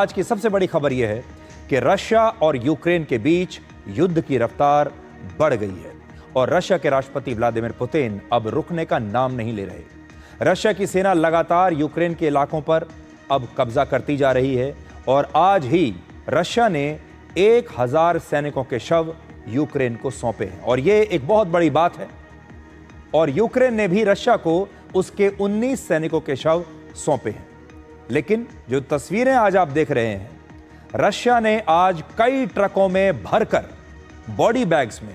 आज की सबसे बड़ी खबर यह है कि रशिया और यूक्रेन के बीच युद्ध की रफ्तार बढ़ गई है और रशिया के राष्ट्रपति व्लादिमीर पुतिन अब रुकने का नाम नहीं ले रहे। रशिया की सेना लगातार यूक्रेन के इलाकों पर अब कब्जा करती जा रही है और आज ही रशिया ने 1000 सैनिकों के शव यूक्रेन को सौंपे हैं और यह एक बहुत बड़ी बात है। और यूक्रेन ने भी रशिया को उसके 19 सैनिकों के शव सौंपे हैं। लेकिन जो तस्वीरें आज आप देख रहे हैं, रशिया ने आज कई ट्रकों में भरकर बॉडी बैग्स में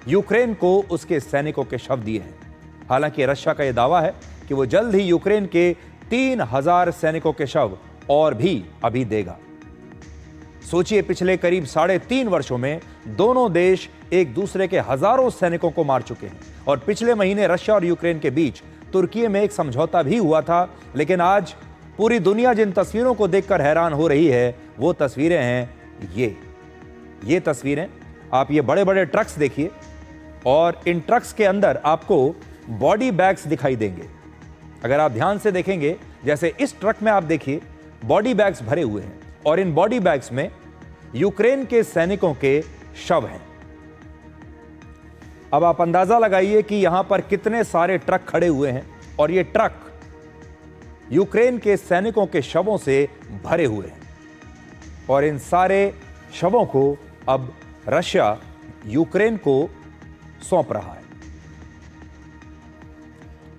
यूक्रेन को उसके सैनिकों के शव दिए हैं। हालांकि रशिया का यह दावा है कि वो जल्द ही यूक्रेन के 3000 सैनिकों के शव और भी अभी देगा। सोचिए, पिछले करीब 3.5 वर्षों में दोनों देश एक दूसरे के हजारों सैनिकों को मार चुके हैं और पिछले महीने रशिया और यूक्रेन के बीच तुर्की में एक समझौता भी हुआ था। लेकिन आज पूरी दुनिया जिन तस्वीरों को देखकर हैरान हो रही है वो तस्वीरें हैं ये तस्वीरें। आप ये बड़े बड़े ट्रक्स देखिए और इन ट्रक्स के अंदर आपको बॉडी बैग्स दिखाई देंगे। अगर आप ध्यान से देखेंगे, जैसे इस ट्रक में आप देखिए बॉडी बैग्स भरे हुए हैं और इन बॉडी बैग्स में यूक्रेन के सैनिकों के शव हैं। अब आप अंदाजा लगाइए कि यहां पर कितने सारे ट्रक खड़े हुए हैं और ये ट्रक यूक्रेन के सैनिकों के शवों से भरे हुए हैं और इन सारे शवों को अब रशिया यूक्रेन को सौंप रहा है।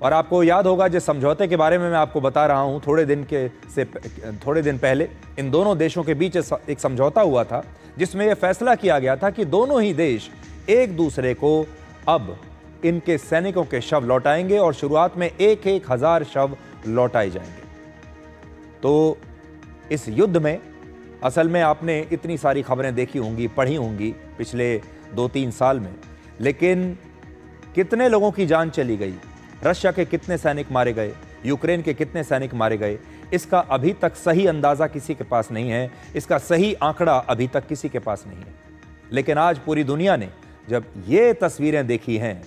और आपको याद होगा जिस समझौते के बारे में मैं आपको बता रहा हूं, थोड़े दिन पहले इन दोनों देशों के बीच एक समझौता हुआ था जिसमें यह फैसला किया गया था कि दोनों ही देश एक दूसरे को अब इनके सैनिकों के शव लौटाएंगे और शुरुआत में 1000 शव लौटाए जाएंगे। तो इस युद्ध में असल में आपने इतनी सारी खबरें देखी होंगी, पढ़ी होंगी पिछले 2-3 साल में, लेकिन कितने लोगों की जान चली गई, रशिया के कितने सैनिक मारे गए, यूक्रेन के कितने सैनिक मारे गए, इसका अभी तक सही अंदाजा किसी के पास नहीं है, इसका सही आंकड़ा अभी तक किसी के पास नहीं है। लेकिन आज पूरी दुनिया ने जब ये तस्वीरें देखी हैं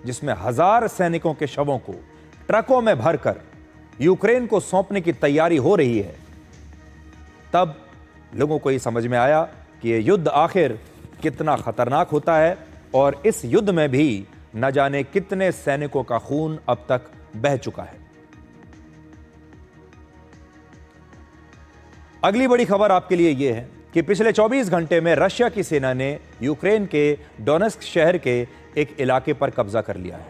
जिसमें 1000 सैनिकों के शवों को ट्रकों में भरकर यूक्रेन को सौंपने की तैयारी हो रही है, तब लोगों को ये समझ में आया कि ये युद्ध आखिर कितना खतरनाक होता है और इस युद्ध में भी न जाने कितने सैनिकों का खून अब तक बह चुका है। अगली बड़ी खबर आपके लिए यह है कि पिछले 24 घंटे में रशिया की सेना ने यूक्रेन के डोनेस्क शहर के एक इलाके पर कब्जा कर लिया है।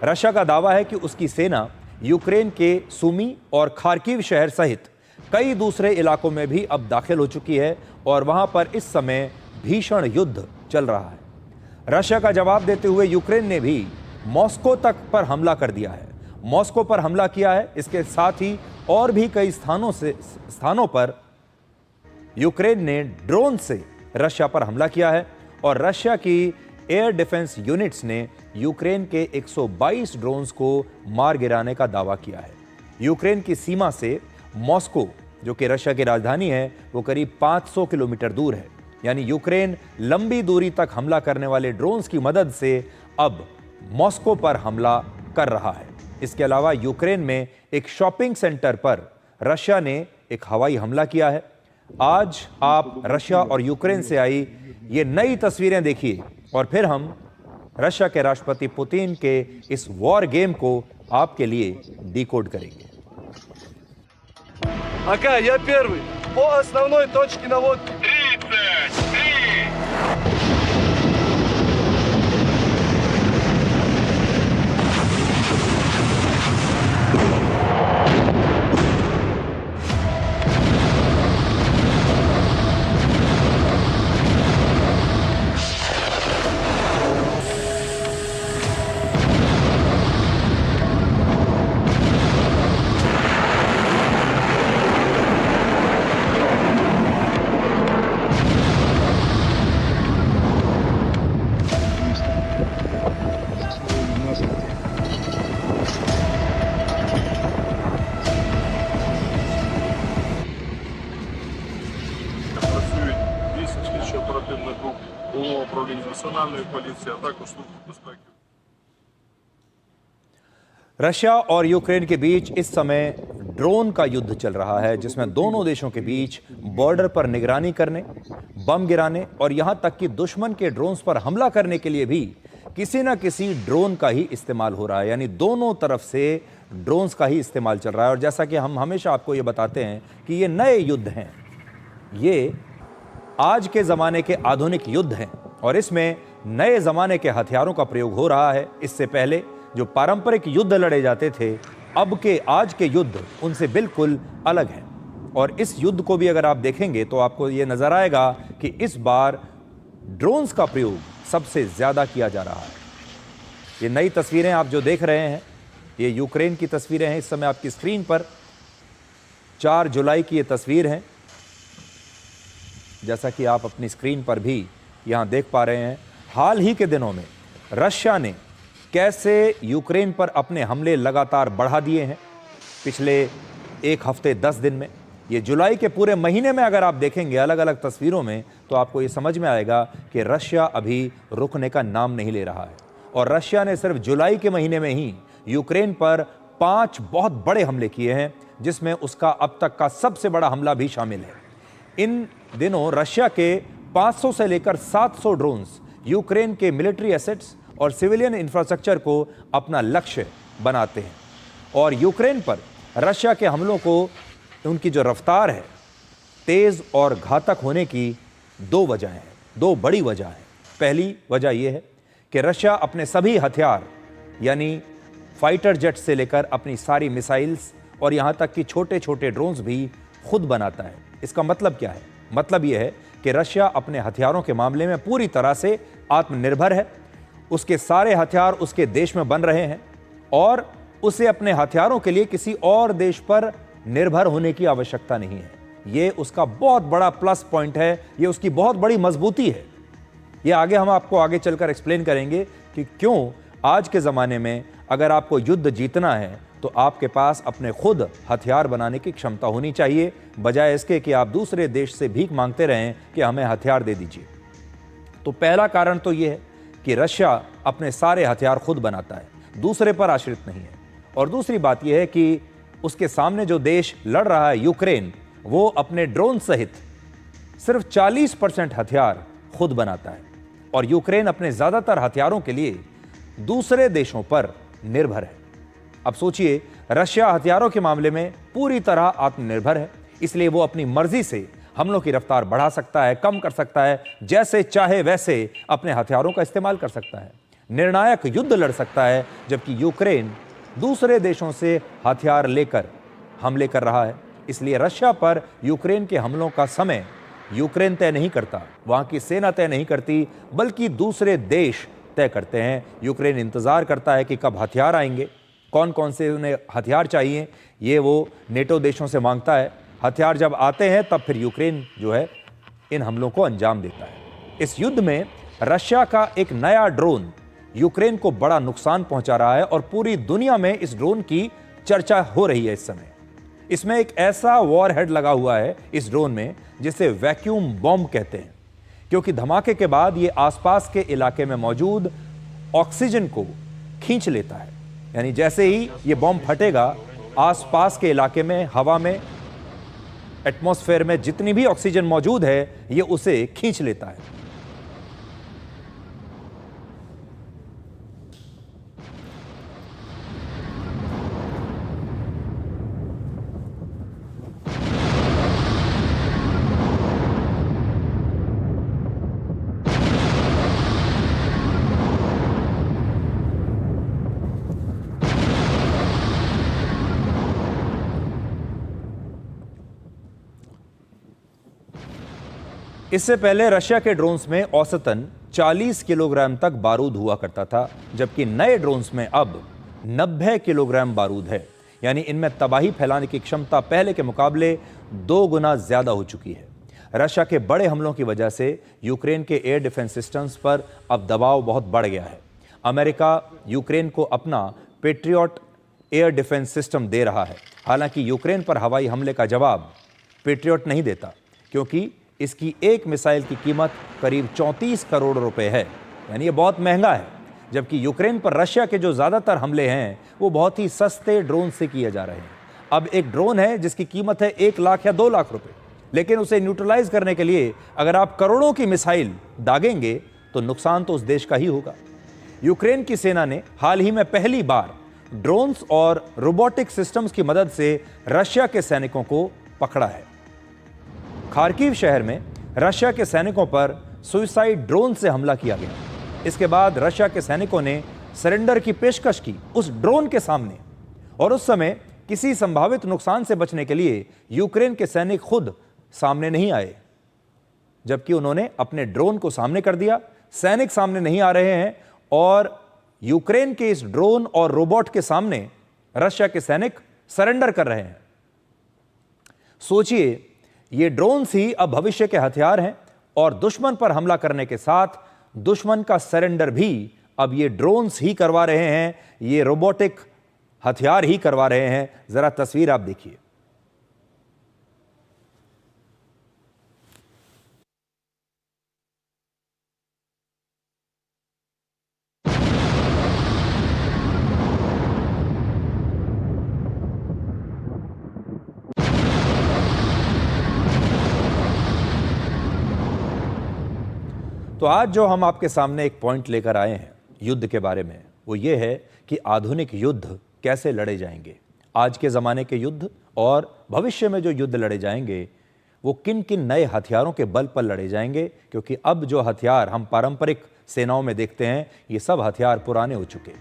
रशिया का दावा है कि उसकी सेना यूक्रेन के सुमी और खार्किव शहर सहित कई दूसरे इलाकों में भी अब दाखिल हो चुकी है और वहां पर इस समय भीषण युद्ध चल रहा है। रशिया का जवाब देते हुए यूक्रेन ने भी मॉस्को तक पर हमला कर दिया है, मॉस्को पर हमला किया है। इसके साथ ही और भी कई स्थानों पर यूक्रेन ने ड्रोन से रशिया पर हमला किया है और रशिया की एयर डिफेंस यूनिट्स ने यूक्रेन के 122 ड्रोन्स को मार गिराने का दावा किया है। यूक्रेन की सीमा से मॉस्को, जो कि रशिया की राजधानी है, वो करीब 500 किलोमीटर दूर है। यानी यूक्रेन लंबी दूरी तक हमला करने वाले ड्रोन्स की मदद से अब मॉस्को पर हमला कर रहा है। इसके अलावा यूक्रेन में एक शॉपिंग सेंटर पर रशिया ने एक हवाई हमला किया है। आज आप रशिया और यूक्रेन से आई ये नई तस्वीरें देखिए और फिर हम रशिया के राष्ट्रपति पुतिन के इस वॉर गेम को आपके लिए डिकोड करेंगे। Ага, я первый. По основной точке наводки. 33. оперативних груп Головного управління національної поліції, а також Служби безпеки. रशिया और यूक्रेन के बीच इस समय ड्रोन का युद्ध चल रहा है, जिसमें दोनों देशों के बीच बॉर्डर पर निगरानी करने, बम गिराने और यहां तक कि दुश्मन के ड्रोन्स पर हमला करने के लिए भी किसी न किसी ड्रोन का ही इस्तेमाल हो रहा है। यानी दोनों तरफ से ड्रोन्स का ही इस्तेमाल चल रहा है। और जैसा कि हम हमेशा आपको ये बताते हैं कि ये नए युद्ध हैं, ये आज के ज़माने के आधुनिक युद्ध हैं और इसमें नए ज़माने के हथियारों का प्रयोग हो रहा है। इससे पहले जो पारंपरिक युद्ध लड़े जाते थे, अब के आज के युद्ध उनसे बिल्कुल अलग हैं। और इस युद्ध को भी अगर आप देखेंगे तो आपको ये नजर आएगा कि इस बार ड्रोन्स का प्रयोग सबसे ज़्यादा किया जा रहा है। ये नई तस्वीरें आप जो देख रहे हैं, ये यूक्रेन की तस्वीरें हैं। इस समय आपकी स्क्रीन पर 4 जुलाई की ये तस्वीर है, जैसा कि आप अपनी स्क्रीन पर भी यहाँ देख पा रहे हैं। हाल ही के दिनों में रशिया ने कैसे यूक्रेन पर अपने हमले लगातार बढ़ा दिए हैं पिछले 1 हफ्ते 10 दिन में। ये जुलाई के पूरे महीने में अगर आप देखेंगे अलग अलग तस्वीरों में, तो आपको ये समझ में आएगा कि रशिया अभी रुकने का नाम नहीं ले रहा है। और रशिया ने सिर्फ जुलाई के महीने में ही यूक्रेन पर 5 बहुत बड़े हमले किए हैं, जिसमें उसका अब तक का सबसे बड़ा हमला भी शामिल है। इन दिनों रशिया के 500 से लेकर 700 ड्रोन्स यूक्रेन के मिलिट्री एसेट्स और सिविलियन इंफ्रास्ट्रक्चर को अपना लक्ष्य बनाते हैं। और यूक्रेन पर रशिया के हमलों को उनकी जो रफ्तार है, तेज़ और घातक होने की 2 वजहें हैं, 2 बड़ी वजह हैं। पहली वजह यह है कि रशिया अपने सभी हथियार यानी फाइटर जेट से लेकर अपनी सारी मिसाइल्स और यहाँ तक कि छोटे छोटे ड्रोन्स भी खुद बनाता है। इसका मतलब क्या है? मतलब यह है कि रशिया अपने हथियारों के मामले में पूरी तरह से आत्मनिर्भर है। उसके सारे हथियार उसके देश में बन रहे हैं और उसे अपने हथियारों के लिए किसी और देश पर निर्भर होने की आवश्यकता नहीं है। ये उसका बहुत बड़ा प्लस पॉइंट है, ये उसकी बहुत बड़ी मजबूती है। ये आगे हम आपको आगे चलकर एक्सप्लेन करेंगे कि क्यों आज के ज़माने में अगर आपको युद्ध जीतना है तो आपके पास अपने खुद हथियार बनाने की क्षमता होनी चाहिए, बजाय इसके कि आप दूसरे देश से भीख मांगते रहें कि हमें हथियार दे दीजिए। तो पहला कारण तो ये है कि रशिया अपने सारे हथियार खुद बनाता है, दूसरे पर आश्रित नहीं है। और दूसरी बात यह है कि उसके सामने जो देश लड़ रहा है यूक्रेन, वो अपने ड्रोन सहित सिर्फ 40% हथियार खुद बनाता है और यूक्रेन अपने ज़्यादातर हथियारों के लिए दूसरे देशों पर निर्भर है। अब सोचिए, रशिया हथियारों के मामले में पूरी तरह आत्मनिर्भर है, इसलिए वो अपनी मर्जी से हमलों की रफ्तार बढ़ा सकता है, कम कर सकता है, जैसे चाहे वैसे अपने हथियारों का इस्तेमाल कर सकता है, निर्णायक युद्ध लड़ सकता है। जबकि यूक्रेन दूसरे देशों से हथियार लेकर हमले कर रहा है, इसलिए रशिया पर यूक्रेन के हमलों का समय यूक्रेन तय नहीं करता, वहाँ की सेना तय नहीं करती, बल्कि दूसरे देश तय करते हैं। यूक्रेन इंतज़ार करता है कि कब हथियार आएंगे, कौन कौन से उन्हें हथियार चाहिए, ये वो नेटो देशों से मांगता है। हथियार जब आते हैं तब फिर यूक्रेन जो है इन हमलों को अंजाम देता है। इस युद्ध में रशिया का एक नया ड्रोन यूक्रेन को बड़ा नुकसान पहुंचा रहा है और पूरी दुनिया में इस ड्रोन की चर्चा हो रही है इस समय। इसमें एक ऐसा वॉरहेड लगा हुआ है इस ड्रोन में जिसे वैक्यूम बॉम्ब कहते हैं, क्योंकि धमाके के बाद ये आसपास के इलाके में मौजूद ऑक्सीजन को खींच लेता है। यानी जैसे ही ये बॉम्ब फटेगा, आसपास के इलाके में, हवा में, एटमॉस्फेयर में जितनी भी ऑक्सीजन मौजूद है, ये उसे खींच लेता है। इससे पहले रशिया के ड्रोन्स में औसतन 40 किलोग्राम तक बारूद हुआ करता था, जबकि नए ड्रोन्स में अब 90 किलोग्राम बारूद है। यानी इनमें तबाही फैलाने की क्षमता पहले के मुकाबले 2 गुना ज्यादा हो चुकी है। रशिया के बड़े हमलों की वजह से यूक्रेन के एयर डिफेंस सिस्टम्स पर अब दबाव बहुत बढ़ गया है। अमेरिका यूक्रेन को अपना पेट्रियट एयर डिफेंस सिस्टम दे रहा है। हालांकि यूक्रेन पर हवाई हमले का जवाब पेट्रियट नहीं देता, क्योंकि इसकी एक मिसाइल की कीमत करीब 34 करोड़ रुपए है। यानी ये बहुत महंगा है। जबकि यूक्रेन पर रशिया के जो ज़्यादातर हमले हैं वो बहुत ही सस्ते ड्रोन से किए जा रहे हैं। अब एक ड्रोन है जिसकी कीमत है 1 लाख या 2 लाख रुपए, लेकिन उसे न्यूट्रलाइज करने के लिए अगर आप करोड़ों की मिसाइल दागेंगे तो नुकसान तो उस देश का ही होगा। यूक्रेन की सेना ने हाल ही में पहली बार ड्रोन्स और रोबोटिक सिस्टम्स की मदद से रशिया के सैनिकों को पकड़ा है। खार्किव शहर में रशिया के सैनिकों पर सुइसाइड ड्रोन से हमला किया गया। इसके बाद रशिया के सैनिकों ने सरेंडर की पेशकश की उस ड्रोन के सामने, और उस समय किसी संभावित नुकसान से बचने के लिए यूक्रेन के सैनिक खुद सामने नहीं आए, जबकि उन्होंने अपने ड्रोन को सामने कर दिया। सैनिक सामने नहीं आ रहे हैं और यूक्रेन के इस ड्रोन और रोबोट के सामने रशिया के सैनिक सरेंडर कर रहे हैं। सोचिए, ये ड्रोन्स ही अब भविष्य के हथियार हैं और दुश्मन पर हमला करने के साथ दुश्मन का सरेंडर भी अब ये ड्रोन्स ही करवा रहे हैं, ये रोबोटिक हथियार ही करवा रहे हैं। जरा तस्वीर आप देखिए। तो आज जो हम आपके सामने एक पॉइंट लेकर आए हैं युद्ध के बारे में, वो ये है कि आधुनिक युद्ध कैसे लड़े जाएंगे। आज के ज़माने के युद्ध और भविष्य में जो युद्ध लड़े जाएंगे वो किन किन नए हथियारों के बल पर लड़े जाएंगे, क्योंकि अब जो हथियार हम पारंपरिक सेनाओं में देखते हैं ये सब हथियार पुराने हो चुके।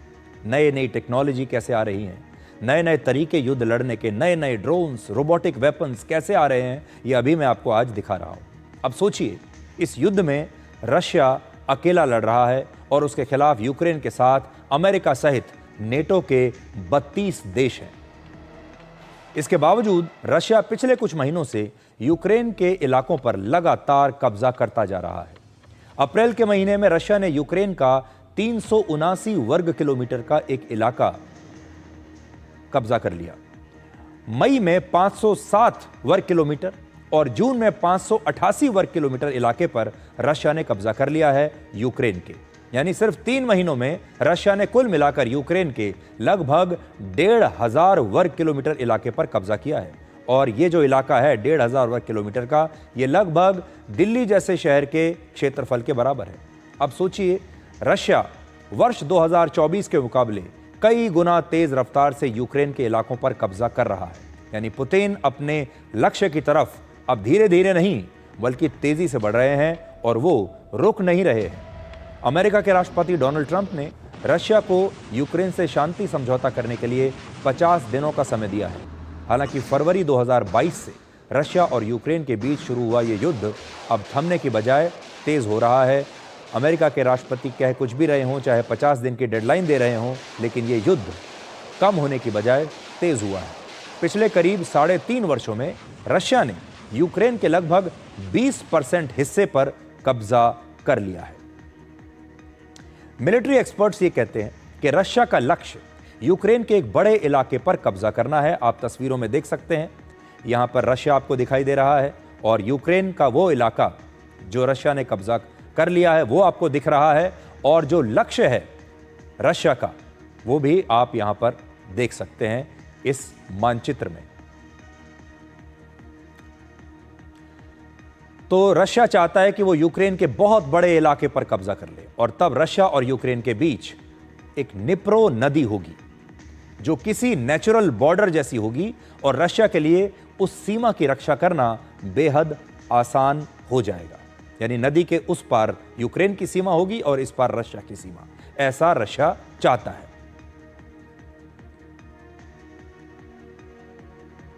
नई नई टेक्नोलॉजी कैसे आ रही हैं, नए नए तरीके युद्ध लड़ने के, नए नए ड्रोन्स, रोबोटिक वेपन्स कैसे आ रहे हैं, ये अभी मैं आपको आज दिखा रहा हूँ। अब सोचिए, इस युद्ध में रशिया अकेला लड़ रहा है और उसके खिलाफ यूक्रेन के साथ अमेरिका सहित नेटो के 32 देश हैं। इसके बावजूद रशिया पिछले कुछ महीनों से यूक्रेन के इलाकों पर लगातार कब्जा करता जा रहा है। अप्रैल के महीने में रशिया ने यूक्रेन का 379 वर्ग किलोमीटर का एक इलाका कब्जा कर लिया। मई में 507 वर्ग किलोमीटर और जून में 588 वर्ग किलोमीटर इलाके पर रशिया ने कब्जा कर लिया है यूक्रेन के। यानी सिर्फ 3 महीनों में रशिया ने कुल मिलाकर यूक्रेन के लगभग 1,500 वर्ग किलोमीटर इलाके पर कब्जा किया है। और ये जो इलाका है 1,500 वर्ग किलोमीटर का, ये लगभग दिल्ली जैसे शहर के क्षेत्रफल के बराबर है। अब सोचिए, रशिया वर्ष 2024 के मुकाबले कई गुना तेज रफ्तार से यूक्रेन के इलाकों पर कब्जा कर रहा है। यानी पुतिन अपने लक्ष्य की तरफ अब धीरे धीरे नहीं बल्कि तेजी से बढ़ रहे हैं और वो रुक नहीं रहे हैं। अमेरिका के राष्ट्रपति डोनाल्ड ट्रंप ने रशिया को यूक्रेन से शांति समझौता करने के लिए 50 दिनों का समय दिया है। हालांकि फरवरी 2022 से रशिया और यूक्रेन के बीच शुरू हुआ ये युद्ध अब थमने की बजाय तेज हो रहा है। अमेरिका के राष्ट्रपति कह कुछ भी रहे हों, चाहे 50 दिन की डेडलाइन दे रहे हों, लेकिन ये युद्ध कम होने की बजाय तेज हुआ है। पिछले करीब 3.5 वर्षों में रशिया ने यूक्रेन के लगभग 20% हिस्से पर कब्जा कर लिया है। मिलिट्री एक्सपर्ट्स ये कहते हैं कि रशिया का लक्ष्य यूक्रेन के एक बड़े इलाके पर कब्जा करना है। आप तस्वीरों में देख सकते हैं, यहां पर रशिया आपको दिखाई दे रहा है और यूक्रेन का वो इलाका जो रशिया ने कब्जा कर लिया है वो आपको दिख रहा है, और जो लक्ष्य है रशिया का वो भी आप यहां पर देख सकते हैं इस मानचित्र में। तो रशिया चाहता है कि वो यूक्रेन के बहुत बड़े इलाके पर कब्जा कर ले और तब रशिया और यूक्रेन के बीच एक निप्रो नदी होगी जो किसी नेचुरल बॉर्डर जैसी होगी, और रशिया के लिए उस सीमा की रक्षा करना बेहद आसान हो जाएगा। यानी नदी के उस पार यूक्रेन की सीमा होगी और इस पार रशिया की सीमा। ऐसा रशिया चाहता है।